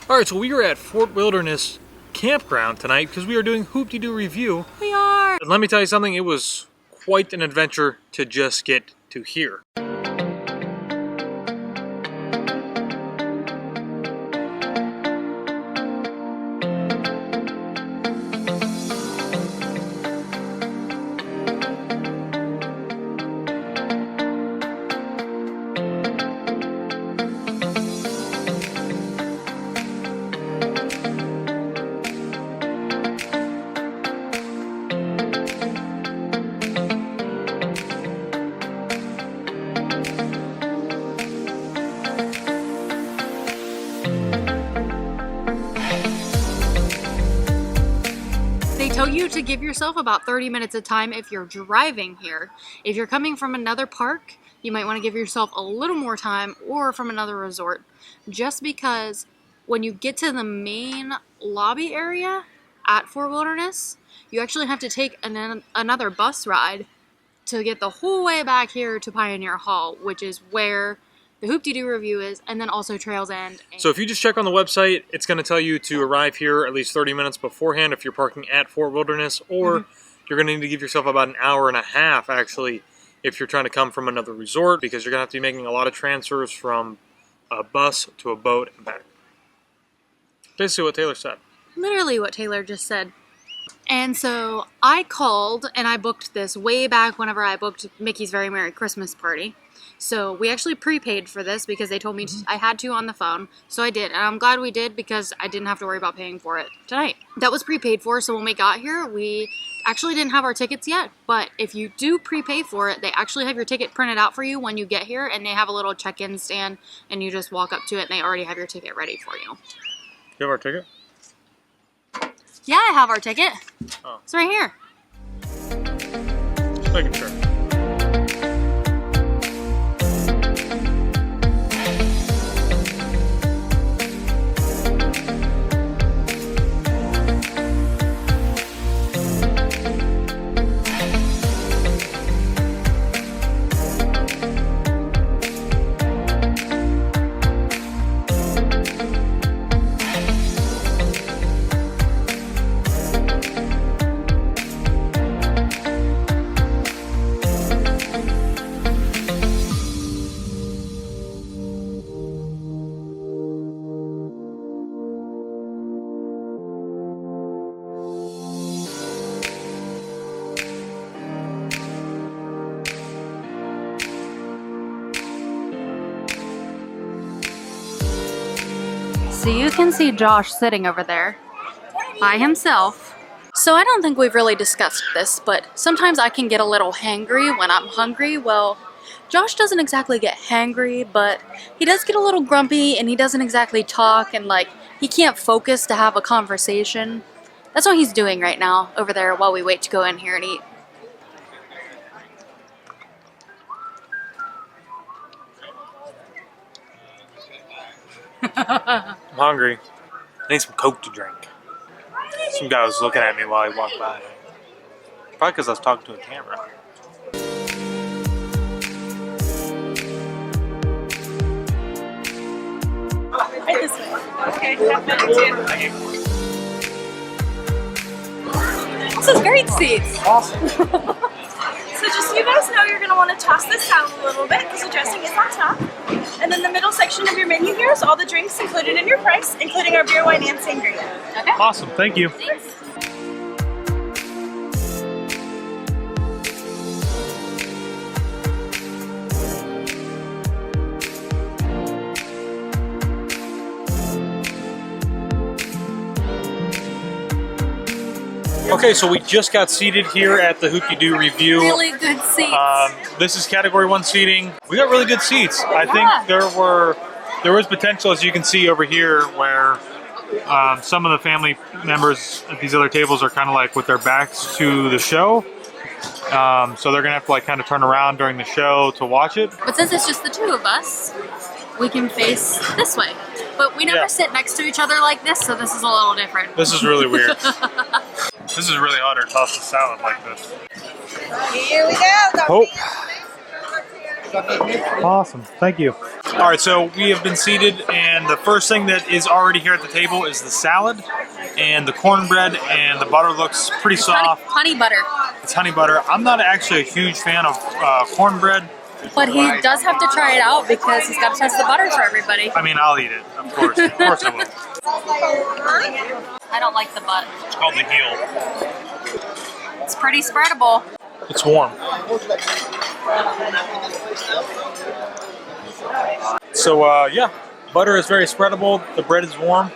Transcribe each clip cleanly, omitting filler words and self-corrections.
Alright, so we are at Fort Wilderness Campground tonight because we are doing Hoop-de-Doo Revue. We are! And let me tell you something, it was quite an adventure to just get to here. They tell you to give yourself about 30 minutes of time if you're driving here. If you're coming from another park, you might want to give yourself a little more time, or from another resort. Just because when you get to the main lobby area at Fort Wilderness, you actually have to take another bus ride to get the whole way back here to Pioneer Hall, which is where the Hoop-de-Doo Revue is, and then also Trails End. So if you just check on the website, it's going to tell you to arrive here at least 30 minutes beforehand if you're parking at Fort Wilderness, or you're going to need to give yourself about an hour and a half, actually, if you're trying to come from another resort, because you're going to have to be making a lot of transfers from a bus to a boat and back. Basically what Taylor said. Literally what Taylor just said. And so I called and I booked this way back whenever I booked Mickey's Very Merry Christmas Party. So we actually prepaid for this because they told me I had to on the phone. So I did. And I'm glad we did because I didn't have to worry about paying for it tonight. That was prepaid for. So when we got here, we actually didn't have our tickets yet. But if you do prepay for it, they actually have your ticket printed out for you when you get here. And they have a little check-in stand. And you just walk up to it and they already have your ticket ready for you. You have our ticket? Yeah, I have our ticket. Oh. It's right here. Just making sure. So you can see Josh sitting over there by himself. So I don't think we've really discussed this, but sometimes I can get a little hangry when I'm hungry. Well, Josh doesn't exactly get hangry, but he does get a little grumpy and he doesn't exactly talk, and like he can't focus to have a conversation. That's what he's doing right now over there while we wait to go in here and eat. I'm hungry. I need some Coke to drink. Some guy was looking at me while he walked by. Probably because I was talking to a camera. Right this way. Okay, half minute too. This is great seats. Awesome. So just so you guys know, you're going to want to toss this out a little bit because the dressing is on top. And then the middle section of your menu here is all the drinks included in your price, including our beer, wine, and sangria. Okay. Awesome, thank you. Thanks. Okay, so we just got seated here at the Hoop-de-Doo Revue. Really good seats. This is Category 1 seating. We got really good seats. I think there was potential, as you can see over here, where some of the family members at these other tables are kind of like with their backs to the show. So they're gonna have to like kind of turn around during the show to watch it. But since it's just the two of us, we can face this way. But we never sit next to each other like this, so this is a little different. This is really weird. This is really hard to toss a salad like this. Here we go. Oh. Awesome, thank you. All right, so we have been seated, and the first thing that is already here at the table is the salad, and the cornbread, and the butter looks pretty soft. Honey butter. It's honey butter. I'm not actually a huge fan of cornbread. But he does have to try it out because he's got to test the butter for everybody. I mean, I'll eat it, of course. Of course I will. I don't like the butter. It's called the heel. It's pretty spreadable. It's warm. So, yeah, butter is very spreadable. The bread is warm.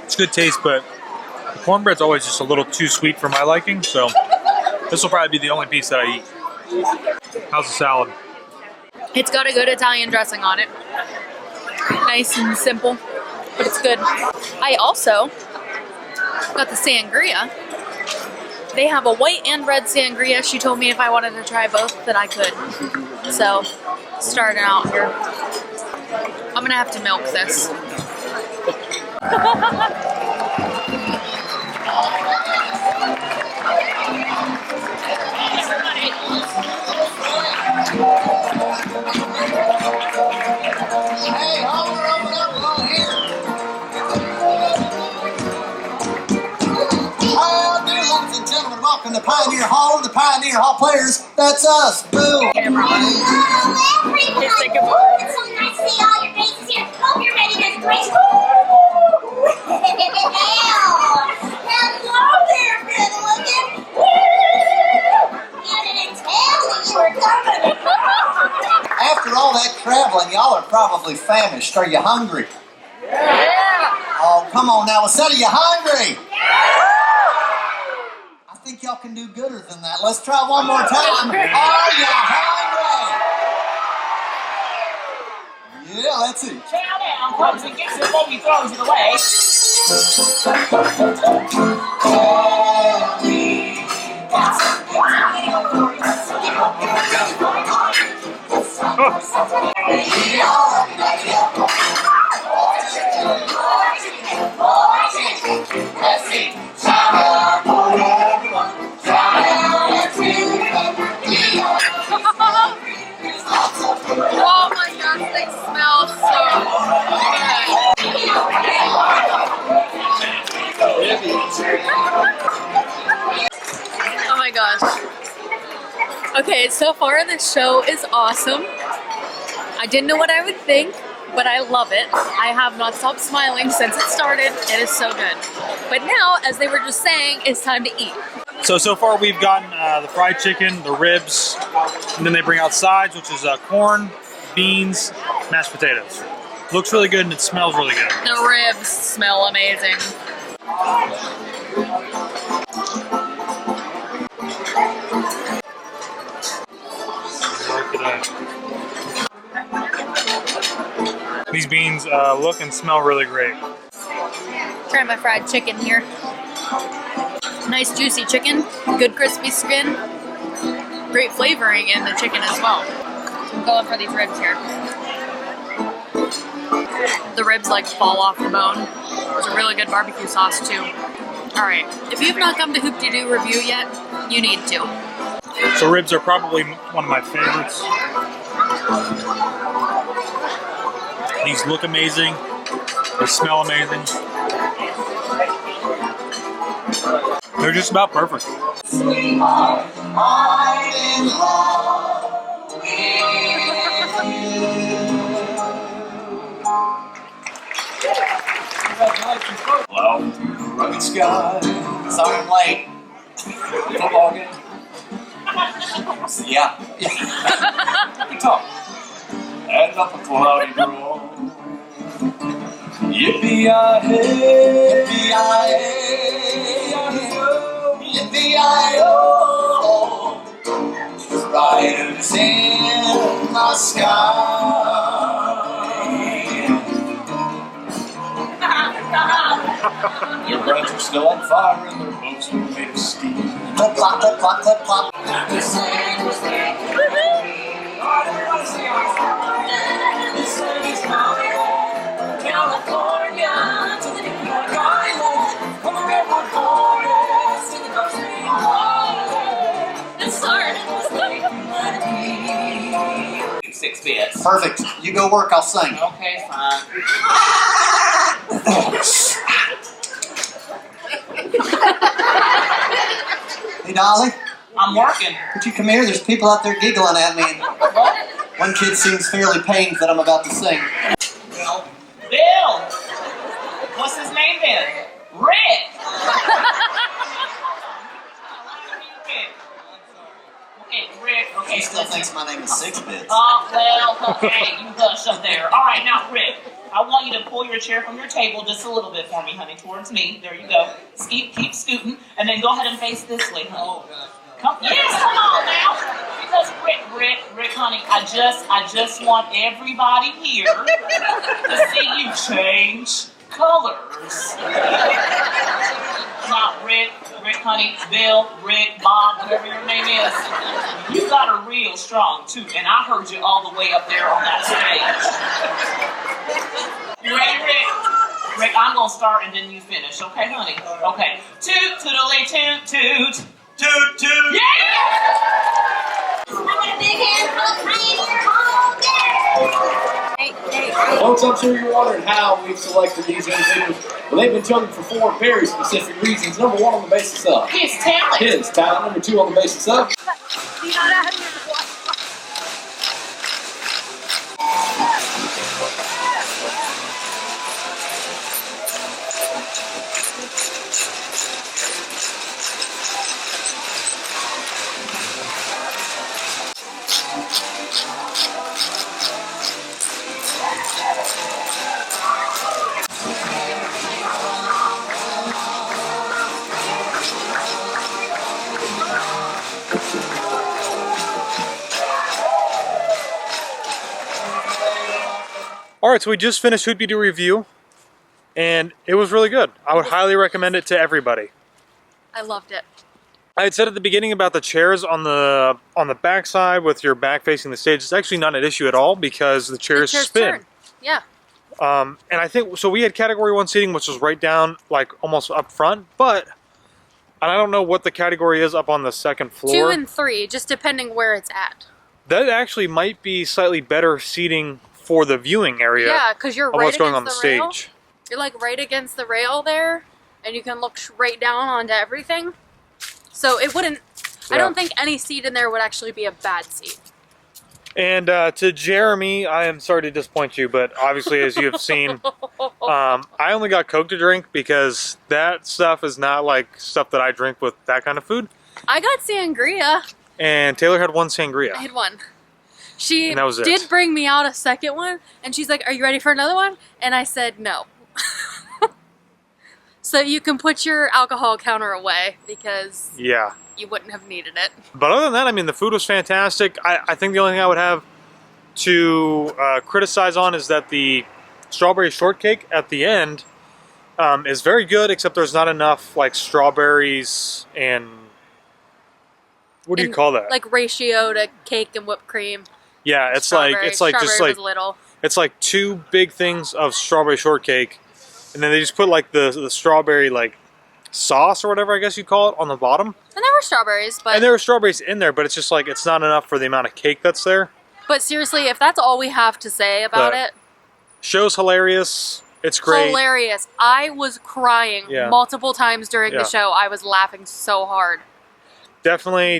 It's good taste, but the cornbread's always just a little too sweet for my liking, so this will probably be the only piece that I eat. How's the salad? It's got a good Italian dressing on it. Nice and simple, but it's good. I also got the sangria. They have a white and red sangria. She told me if I wanted to try both that I could. So, starting out here. I'm gonna have to milk this. The Pioneer Hall and the Pioneer Hall players, that's us. Boom. It's so nice to see all your faces here. Hope you're ready to great. Hello there, good looking. You didn't tell me you were coming. After all that traveling, y'all are probably famished. Are you hungry? Yeah. Oh, come on now. Well, are you hungry? I think y'all can do gooder than that. Let's try one more time. Are you hungry? Yeah, let's see. Chow down, comes and gets it while he throws it away. Oh my gosh, they smell so good. Oh my gosh. Okay, so far this show is awesome. I didn't know what I would think, but I love it. I have not stopped smiling since it started. It is so good. But now, as they were just saying, it's time to eat. So far we've gotten the fried chicken, the ribs, and then they bring out sides, which is corn, beans, mashed potatoes. Looks really good and it smells really good. The ribs smell amazing. These beans look and smell really great. Try my fried chicken here. Nice juicy chicken, good crispy skin, great flavoring in the chicken as well. I'm going for these ribs here. The ribs like fall off the bone. There's a really good barbecue sauce too. Alright, if you've not come to Hoop-de-Doo Revue yet, you need to. So ribs are probably one of my favorites. These look amazing. They smell amazing. They're just about perfect. Sweetheart, I'm in love with you. Cloud through the rugged sky. Sorry I'm late. Football game. Yeah. Good talk. And up a cloudy road. Yippee-yi-hey, yippee-yi-hey, yippee-yi-oh. It's bright as in the sky. Your brands are still on fire and their boats are made of steel. Clip, clop, clip, clop, clip, clop. The sun is there. The sun is coming. California to the New York Island, from the redwood forest to the Gulf Stream water. The sun was like money. 6 bits. Perfect. You go work, I'll sing. Okay, fine. Hey, Dolly, I'm working. would you come here? There's people out there giggling at me. What? One kid seems fairly pained that I'm about to sing. Bill! What's his name then? Rick! Okay, Rick. Okay, He still thinks my name is 6 bits. well, okay, you hush up there. All right, now, Rick, I want you to pull your chair from your table just a little bit for me, honey, towards me. There you go. Keep scooting, and then go ahead and face this way, honey. Yes, come on now. Because Rick, honey, I just want everybody here to see you change colors. Now, Rick, honey, Bill, Rick, Bob, whatever your name is, you got a real strong tooth, and I heard you all the way up there on that stage. You ready, Rick? Rick, I'm gonna start and then you finish, okay, honey? Okay. Toot, toodly, toot, toot. Toot, toot! Yeah! I want a big hand full of Pioneer Home. Hey. Folks, I'm sure you're wondering how we've selected these individuals. Well, they've been chosen for 4 very specific reasons. Number 1, on the basis of His talent. his talent. Number 2, on the basis of Alright, so we just finished Hoot Beauty review, and it was really good. I would highly recommend it to everybody. I loved it. I had said at the beginning about the chairs on the back side with your back facing the stage. It's actually not an issue at all because the chairs spin. Turn. Yeah. And I think, so we had category 1 seating, which was right down, like almost up front, but I don't know what the category is up on the second floor. 2 and 3, just depending where it's at. That actually might be slightly better seating for the viewing area. Yeah, because you're of right what's going against on the the rail. stage. You're like right against the rail there, and you can look straight down onto everything. So it wouldn't, I don't think any seat in there would actually be a bad seat. And to Jeremy, I am sorry to disappoint you, but obviously, as you have seen, I only got Coke to drink because that stuff is not like stuff that I drink with that kind of food. I got sangria. And Taylor had 1 sangria. I had 1. She And that was it. did bring me out a second one, and she's like, "Are you ready for another one?" And I said, "No." So you can put your alcohol counter away because Yeah. you wouldn't have needed it. But other than that, I mean, the food was fantastic. I think the only thing I would have to criticize on is that the strawberry shortcake at the end is very good, except there's not enough like strawberries and what do you call that? Like ratio to cake and whipped cream. Yeah, it's like just Strawberry like was little. it's like 2 big things of strawberry shortcake, and then they just put like the strawberry like sauce or whatever I guess you call it on the bottom. And there were strawberries, but And there were strawberries in there, but it's just like it's not enough for the amount of cake that's there. but seriously, if that's all we have to say about But it, show's hilarious. It's great. hilarious. I was crying Yeah. multiple times during Yeah. the show. I was laughing so hard. Definitely.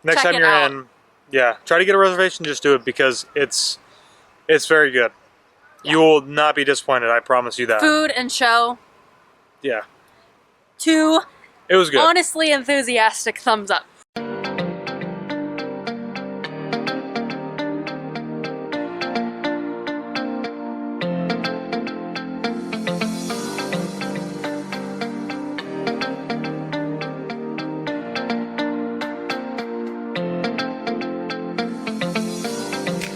Next Check time it you're out. in, yeah, try to get a reservation. Just do it because it's very good. Yeah. You will not be disappointed. I promise you that. Food and show. Yeah, 2 it was good. honestly enthusiastic thumbs up.